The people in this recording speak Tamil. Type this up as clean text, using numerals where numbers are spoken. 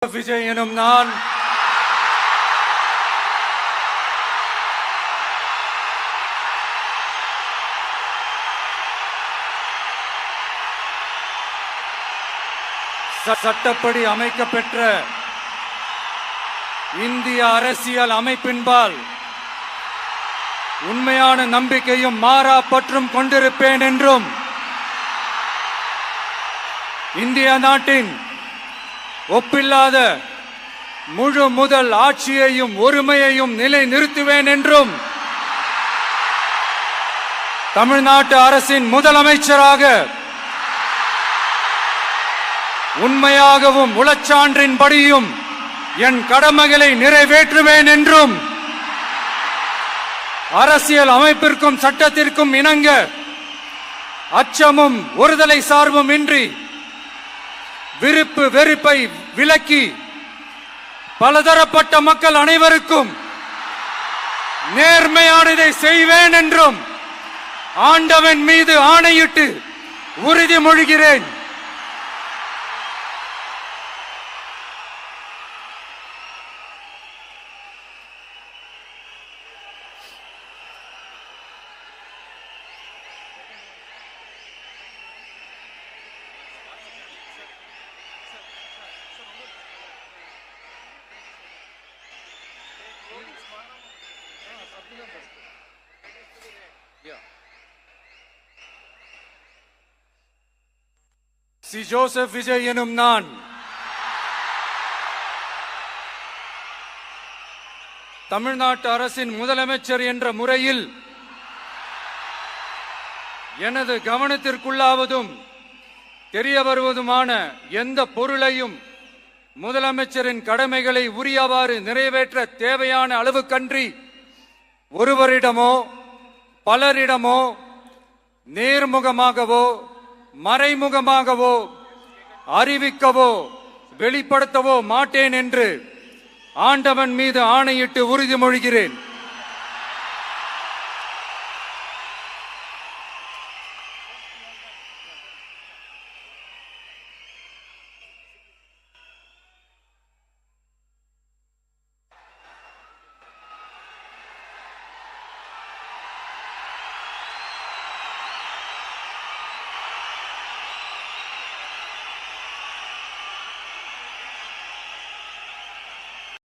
விஜய் எனும் நான் சட்டப்படி அமைக்கப்பெற்ற இந்திய அரசியல் அமைப்பின்பால் உண்மையான நம்பிக்கையும் மாறா பற்றும் கொண்டிருப்பேன் என்றும் இந்திய நாட்டின் ஒப்பில்லாத முழு முதல் ஆட்சியையும் ஒருமையையும் நிலை நிறுத்துவேன் என்றும் தமிழ்நாட்டு அரசின் முதலமைச்சராக உண்மையாகவும் உளச்சான்றின்படியும் என் கடமைகளை நிறைவேற்றுவேன் என்றும் அரசியல் அமைப்பிற்கும் சட்டத்திற்கும் இணங்க அச்சமும் ஒருதலை சார்பும் இன்றி விருப்பு வெறுப்பை விலக்கி பலதரப்பட்ட மக்கள் அனைவருக்கும் நேர்மையானதை செய்வேன் என்றும் ஆண்டவன் மீது ஆணையிட்டு உறுதிமொழிகிறேன். சி. ஜோசப் விஜய் எனும் நான் தமிழ்நாட்டு அரசின் முதலமைச்சர் என்ற முறையில் எனது கவனத்திற்குள்ளாவதும் தெரிய வருவதுமான எந்த பொருளையும் முதலமைச்சரின் கடமைகளை உரியவாறு நிறைவேற்ற தேவையான அளவுக்கன்றி ஒருவரிடமோ பலரிடமோ நேர்முகமாகவோ மறைமுகமாகவோ அறிவிக்கவோ வெளிப்படுத்தவோ மாட்டேன் என்று ஆண்டவன் மீது ஆணையிட்டு உறுதிமொழிகிறேன்.